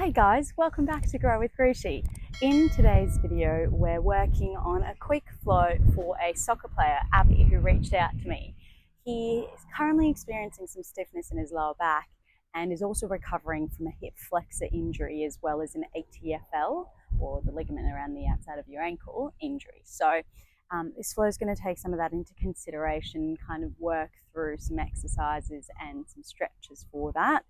Hey guys, welcome back to Grow with Rushi. In today's video, we're working on a quick flow for a soccer player, Abby, who reached out to me. He is currently experiencing some stiffness in his lower back and is also recovering from a hip flexor injury as well as an ATFL, or the ligament around the outside of your ankle, injury. So this flow is going to take some of that into consideration, kind of work through some exercises and some stretches for that.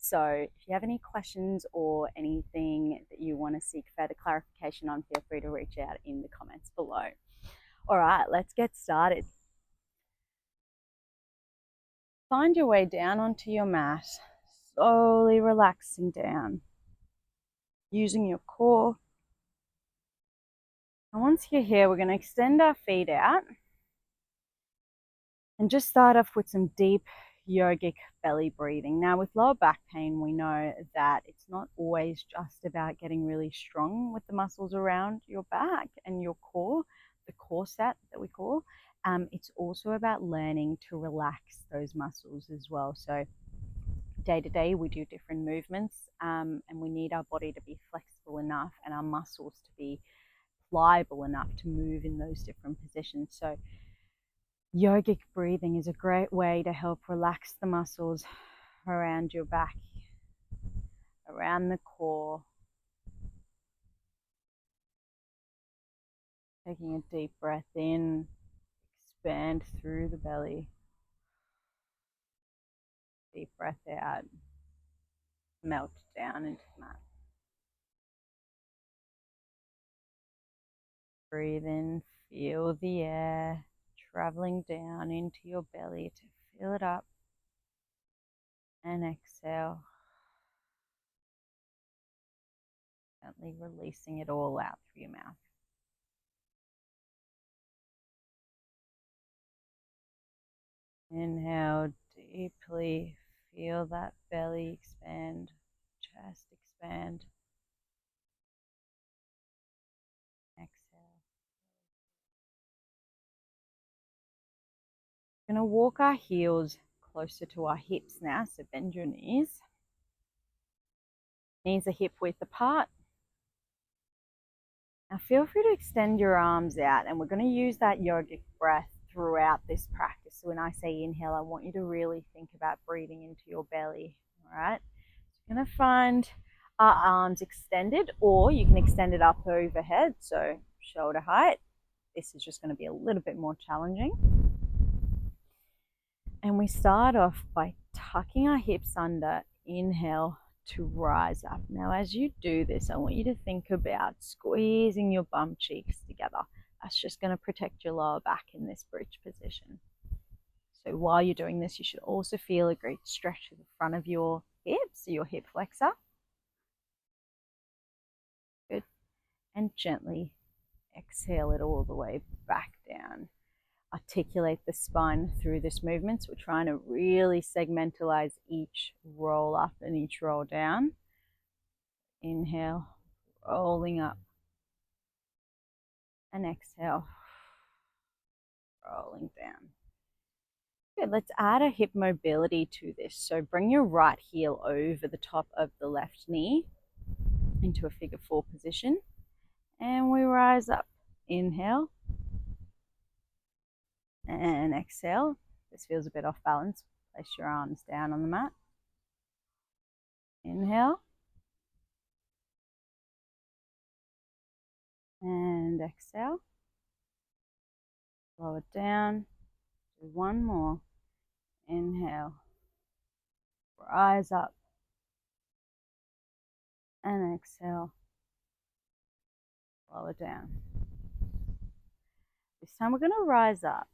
So if you have any questions or anything that you want to seek further clarification on, feel free to reach out in the comments below. All right, let's get started. Find your way down onto your mat, slowly relaxing down, using your core. And once you're here, we're going to extend our feet out and just start off with some deep yogic belly breathing. Now, with lower back pain, we know that it's not always just about getting really strong with the muscles around your back and your core, the core set that we call. It's also about learning to relax those muscles as well. So day to day, we do different movements, and we need our body to be flexible enough and our muscles to be pliable enough to move in those different positions. So yogic breathing is a great way to help relax the muscles around your back, around the core. Taking a deep breath in, expand through the belly. Deep breath out, melt down into the mat. Breathe in, feel the air traveling down into your belly to fill it up. And exhale, gently releasing it all out through your mouth. Inhale deeply, feel that belly expand, chest expand. Exhale. We're going to walk our heels closer to our hips now, so bend your knees. Knees are hip width apart. Now feel free to extend your arms out, and we're going to use that yogic breath throughout this practice. So when I say inhale, I want you to really think about breathing into your belly. All right, so we're going to find our arms extended, or you can extend it up overhead, so shoulder height. This is just going to be a little bit more challenging. And we start off by tucking our hips under. Inhale to rise up. Now, as you do this, I want you to think about squeezing your bum cheeks together. That's just going to protect your lower back in this bridge position. So while you're doing this, you should also feel a great stretch to the front of your hips, your hip flexor. Good. And gently exhale it all the way back down. Articulate the spine through this movement. So we're trying to really segmentalize each roll up and each roll down. Inhale, rolling up. And exhale, rolling down. Good, let's add a hip mobility to this. So bring your right heel over the top of the left knee into a figure four position. And we rise up. Inhale. And exhale. This feels a bit off balance. Place your arms down on the mat. Inhale. And exhale. Slow it down. Do one more. Inhale. Rise up. And exhale. Slow it down. This time we're going to rise up,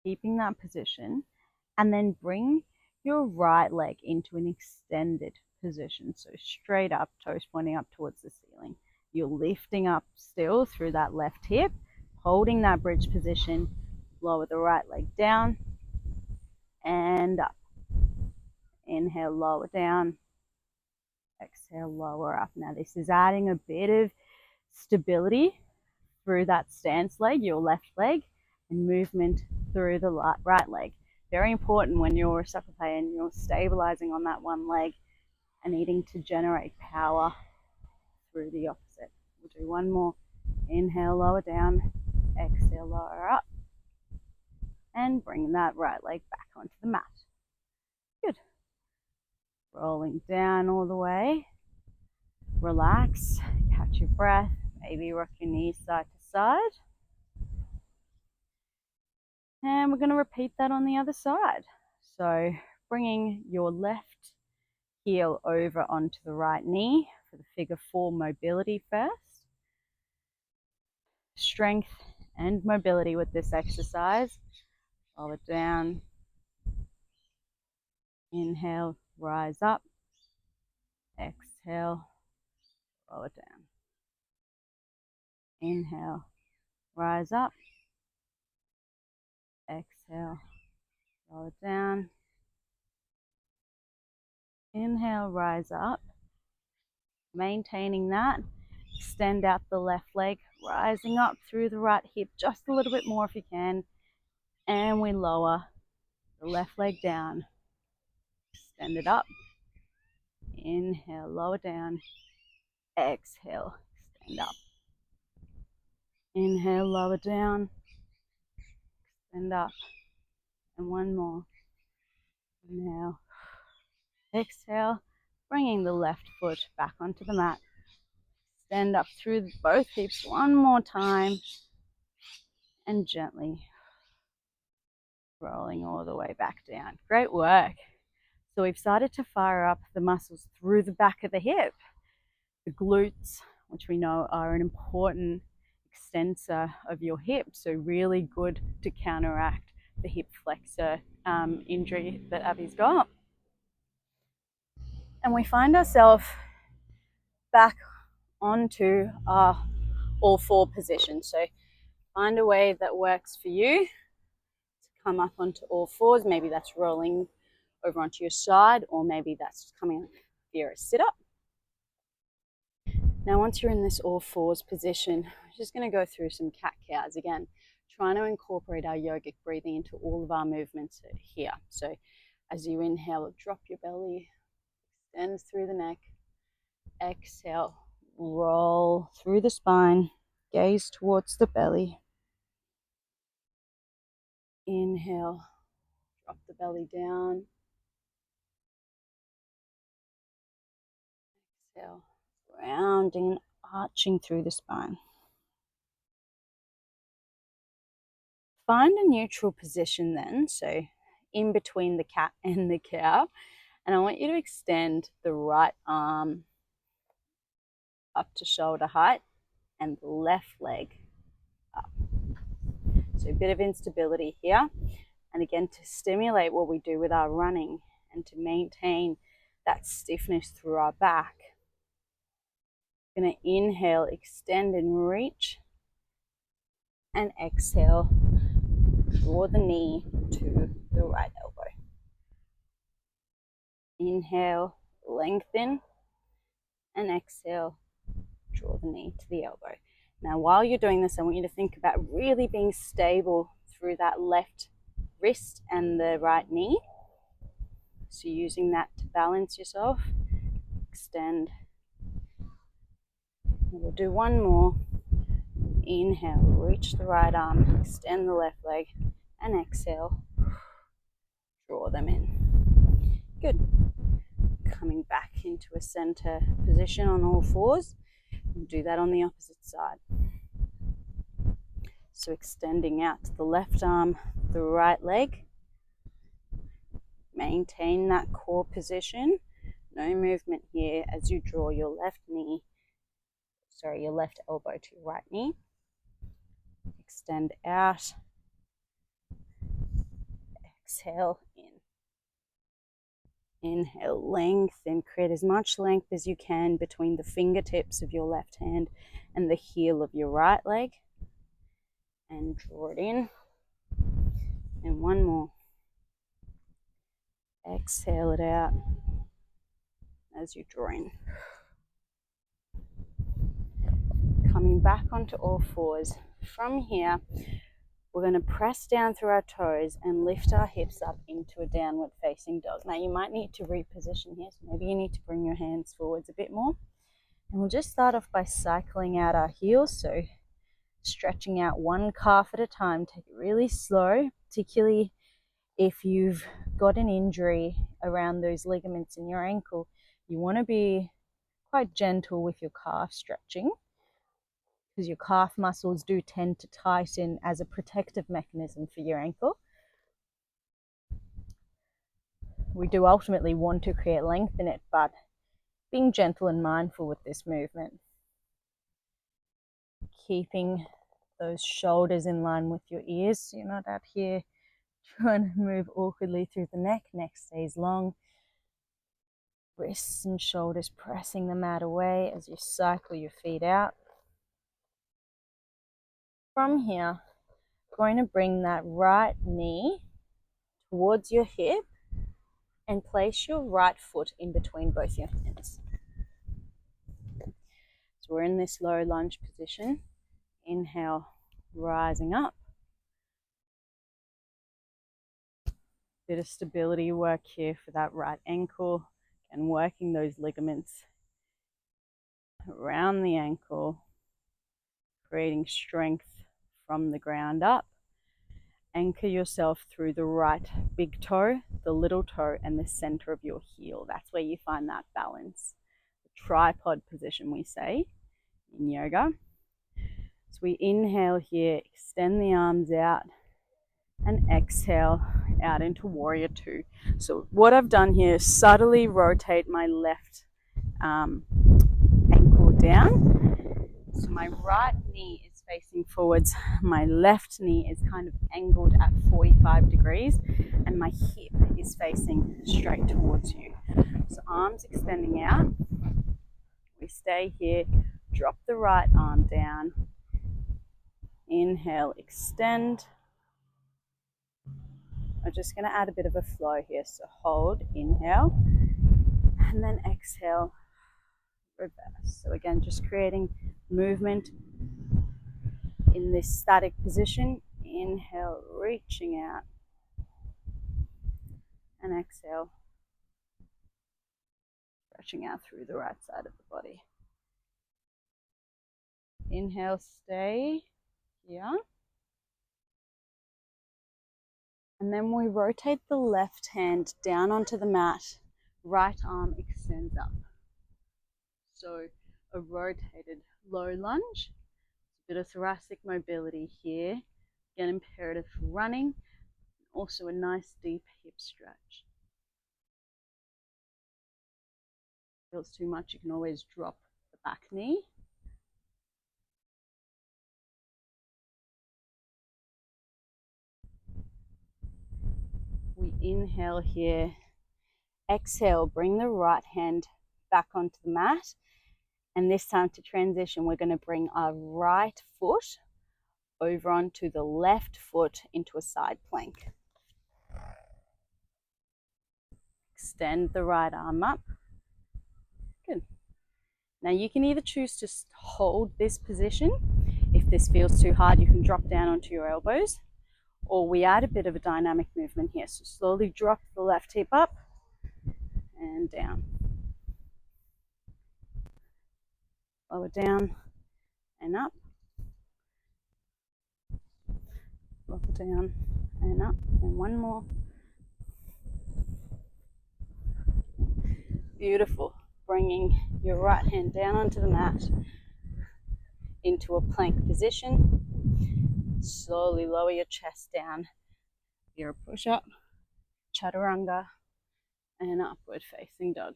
keeping that position, and then bring your right leg into an extended position. So straight up, toes pointing up towards the ceiling. You're lifting up still through that left hip, holding that bridge position. Lower the right leg down and up. Inhale, lower down. Exhale, lower up. Now this is adding a bit of stability through that stance leg, your left leg, and movement through the right leg. Very important when you're a soccer player and you're stabilizing on that one leg and needing to generate power through the opposite. We'll do one more. Inhale, lower down. Exhale, lower up. And bring that right leg back onto the mat. Good. Rolling down all the way. Relax. Catch your breath. Maybe rock your knees side to side. And we're going to repeat that on the other side. So bringing your left heel over onto the right knee for the figure 4 mobility first. Strength and mobility with this exercise. Lower down. Inhale, rise up. Exhale, lower down. Inhale, rise up. Exhale, lower down. Inhale, rise up. Maintaining that. Extend out the left leg, rising up through the right hip just a little bit more if you can. And we lower the left leg down. Extend it up. Inhale, lower down. Exhale, extend up. Inhale, lower down. Extend up. And one more. Inhale. Exhale, bringing the left foot back onto the mat. Stand up through both hips one more time. And gently rolling all the way back down. Great work. So we've started to fire up the muscles through the back of the hip. The glutes, which we know are an important extensor of your hip, so really good to counteract the hip flexor injury that Abby's got. And we find ourselves back onto our all 4 position. So find a way that works for you to come up onto all 4s. Maybe that's rolling over onto your side, or maybe that's coming via a sit-up. Now, once you're in this all 4s position, we're just going to go through some cat-cows again, trying to incorporate our yogic breathing into all of our movements here. So as you inhale, drop your belly, extend through the neck. Exhale, roll through the spine, gaze towards the belly. Inhale, drop the belly down. Exhale, rounding and arching through the spine. Find a neutral position then, so in between the cat and the cow. And I want you to extend the right arm up to shoulder height and the left leg up. So a bit of instability here. And again, to stimulate what we do with our running and to maintain that stiffness through our back. I'm going to inhale, extend and reach. And exhale, draw the knee to the right elbow. Inhale, lengthen. And exhale, draw the knee to the elbow. Now, while you're doing this, I want you to think about really being stable through that left wrist and the right knee. So using that to balance yourself. Extend. We'll do one more. Inhale, reach the right arm, extend the left leg, and exhale, draw them in. Good. Coming back into a center position on all 4s. We'll do that on the opposite side. So extending out to the left arm, the right leg. Maintain that core position. No movement here as you draw your left elbow to your right knee. Extend out. Exhale in. Inhale, lengthen. Create as much length as you can between the fingertips of your left hand and the heel of your right leg. And draw it in. And one more. Exhale it out as you draw in. Coming back onto all 4s. From here, we're going to press down through our toes and lift our hips up into a downward facing dog. Now you might need to reposition here, so maybe you need to bring your hands forwards a bit more. And we'll just start off by cycling out our heels, so stretching out one calf at a time. Take it really slow, particularly if you've got an injury around those ligaments in your ankle. You want to be quite gentle with your calf stretching, because your calf muscles do tend to tighten as a protective mechanism for your ankle. We do ultimately want to create length in it, but being gentle and mindful with this movement. Keeping those shoulders in line with your ears, so you're not out here trying to move awkwardly through the neck. Neck stays long. Wrists and shoulders pressing the mat away as you cycle your feet out. From here, going to bring that right knee towards your hip and place your right foot in between both your hands. So we're in this low lunge position. Inhale, rising up. Bit of stability work here for that right ankle and working those ligaments around the ankle, creating strength from the ground up. Anchor yourself through the right big toe, the little toe, and the center of your heel. That's where you find that balance. The tripod position, we say in yoga. So we inhale here, extend the arms out, and exhale out into warrior two. So what I've done here is subtly rotate my left ankle down. So my right knee is facing forwards, my left knee is kind of angled at 45 degrees, and my hip is facing straight towards you. So arms extending out. We stay here, drop the right arm down. Inhale, extend. I'm just going to add a bit of a flow here. So hold, inhale, and then exhale, reverse. So again, just creating movement in this static position. Inhale, reaching out, and exhale, stretching out through the right side of the body. Inhale, stay here. And then we rotate the left hand down onto the mat, right arm extends up. So a rotated low lunge, a bit of thoracic mobility here, again imperative for running, also a nice deep hip stretch. Feels too much, you can always drop the back knee. We inhale here, exhale, bring the right hand back onto the mat, and this time to transition, we're going to bring our right foot over onto the left foot into a side plank. Extend the right arm up. Good. Now you can either choose to hold this position. If this feels too hard, you can drop down onto your elbows, or we add a bit of a dynamic movement here. So slowly drop the left hip up and down. Lower down and up. Lower down and up. And one more. Beautiful. Bringing your right hand down onto the mat into a plank position. Slowly lower your chest down. Your push-up, chaturanga, and upward facing dog.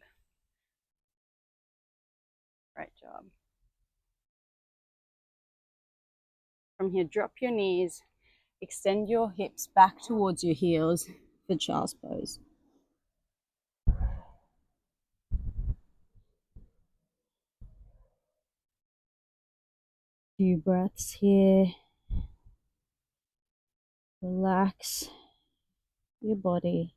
Great job. From here, drop your knees, extend your hips back towards your heels for child's pose. Few breaths here. Relax your body.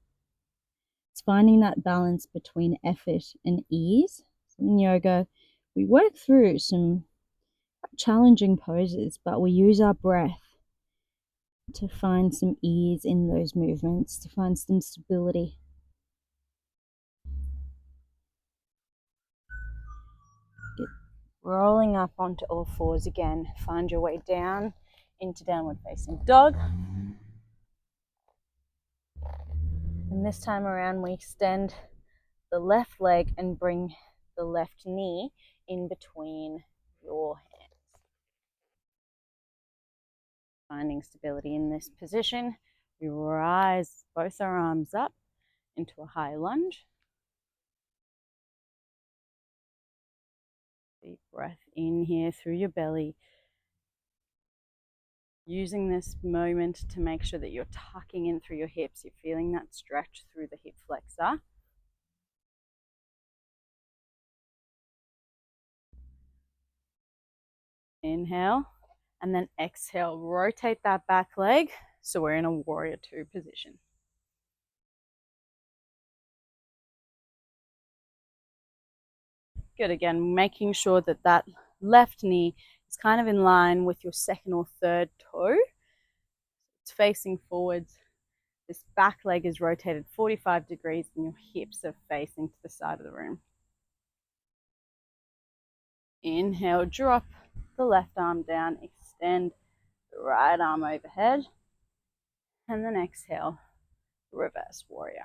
It's finding that balance between effort and ease. So in yoga, we work through some challenging poses, but we use our breath to find some ease in those movements, to find some stability. Rolling up onto all fours again. Find your way down into downward facing dog. And this time around, we extend the left leg and bring the left knee in between your hands. Finding stability in this position, we rise both our arms up into a high lunge. Deep breath in here through your belly. Using this moment to make sure that you're tucking in through your hips. You're feeling that stretch through the hip flexor. Inhale, and then exhale. Rotate that back leg so we're in a warrior two position. Good. Again, making sure that that left knee is kind of in line with your second or third toe. It's facing forwards. This back leg is rotated 45 degrees and your hips are facing to the side of the room. Inhale, drop the left arm down, extend the right arm overhead, and then exhale, reverse warrior.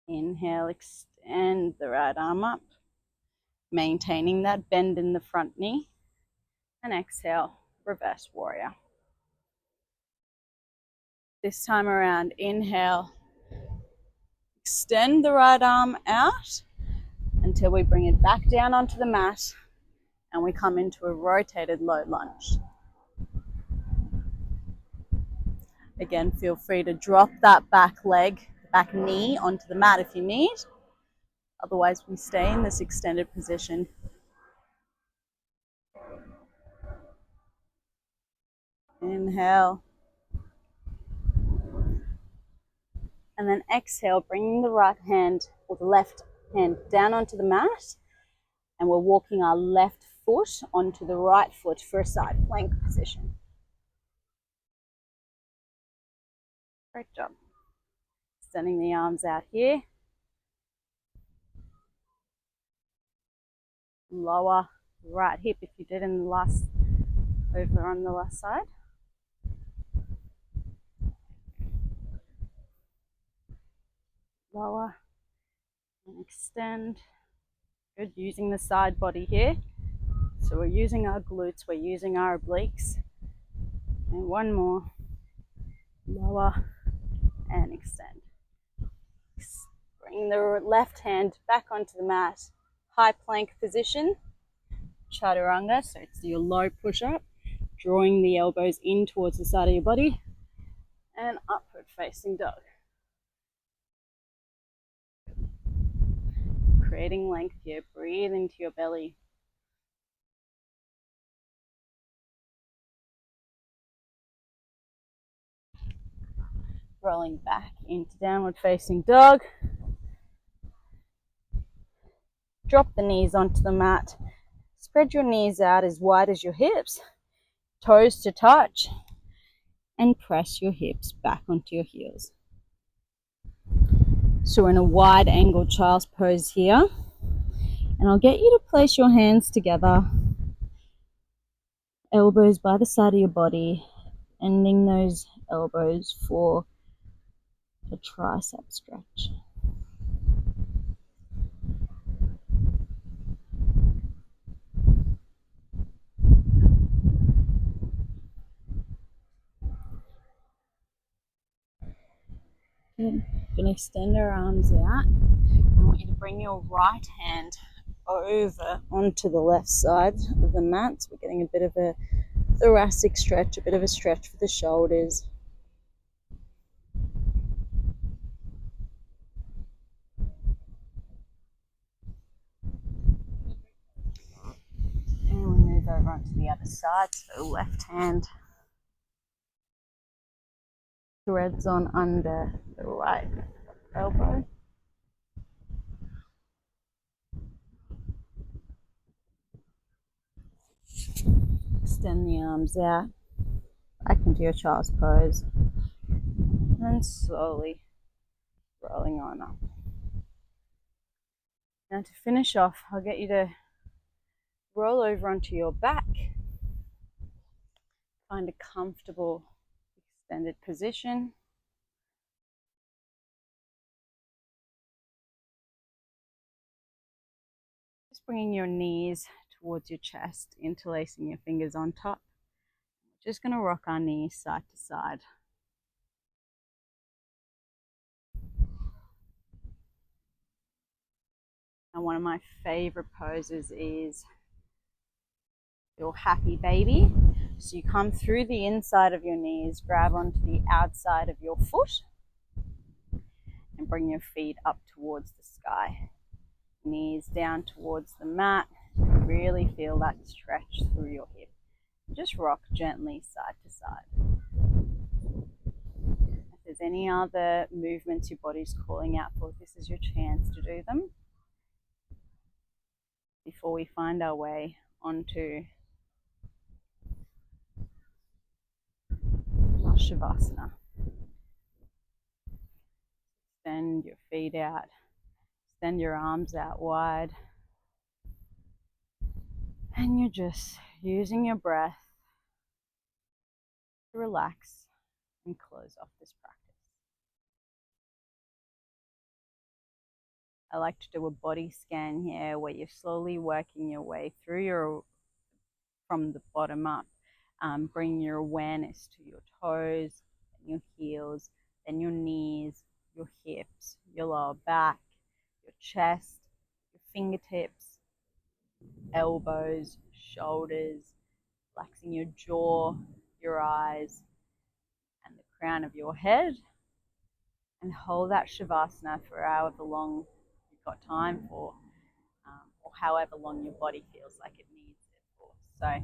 Inhale, extend the right arm up, maintaining that bend in the front knee, and exhale, reverse warrior. This time around, inhale, extend the right arm out until we bring it back down onto the mat and we come into a rotated low lunge. Again, feel free to drop that back leg, back knee onto the mat if you need. Otherwise, we stay in this extended position. Inhale. And then exhale, bringing the right hand or the left hand down onto the mat. And we're walking our left foot onto the right foot for a side plank position. Great job. Extending the arms out here. Lower right hip if you did in the last, over on the left side. Lower and extend. Good, using the side body here. So we're using our glutes, we're using our obliques. And one more. Lower and extend. Bring the left hand back onto the mat. High plank position. Chaturanga, so it's your low push-up. Drawing the elbows in towards the side of your body. And upward facing dog. Creating length here. Breathe into your belly. Rolling back into downward facing dog. Drop the knees onto the mat. Spread your knees out as wide as your hips. Toes to touch. And press your hips back onto your heels. So we're in a wide angled child's pose here. And I'll get you to place your hands together. Elbows by the side of your body. Ending those elbows for a tricep stretch. Good. Going to extend our arms out. I want you to bring your right hand over onto the left side of the mat. So we're getting a bit of a thoracic stretch, a bit of a stretch for the shoulders. And we move over onto the other side, so left hand threads on under the right elbow. Extend the arms out, back into your child's pose, and slowly rolling on up. Now to finish off, I'll get you to roll over onto your back. Find a comfortable extended position. Just bringing your knees towards your chest, interlacing your fingers on top. We're just going to rock our knees side to side. And one of my favorite poses is your happy baby. So you come through the inside of your knees, grab onto the outside of your foot, and bring your feet up towards the sky. Knees down towards the mat. Really feel that stretch through your hip. Just rock gently side to side. If there's any other movements your body's calling out for, this is your chance to do them before we find our way onto our Shavasana. Extend your feet out, extend your arms out wide, and you're just using your breath to relax and close off this practice. I like to do a body scan here where you're slowly working your way through from the bottom up. Bring your awareness to your toes, and your heels, then your knees, your hips, your lower back, your chest, your fingertips, elbows, shoulders, relaxing your jaw, your eyes, and the crown of your head. And hold that Shavasana for however long you've got time for, or however long your body feels like it needs it for. So I'll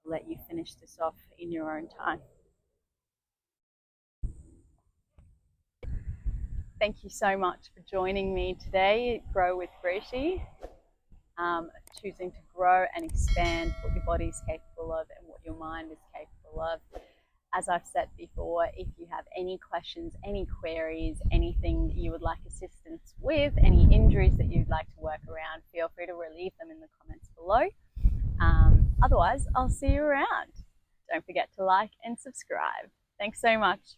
let you finish this off in your own time. Thank you so much for joining me today at Grow with Rishi. Choosing to grow and expand what your body is capable of and what your mind is capable of. As I've said before, if you have any questions, any queries, anything that you would like assistance with, any injuries that you'd like to work around, feel free to leave them in the comments below. Otherwise, I'll see you around. Don't forget to like and subscribe. Thanks so much.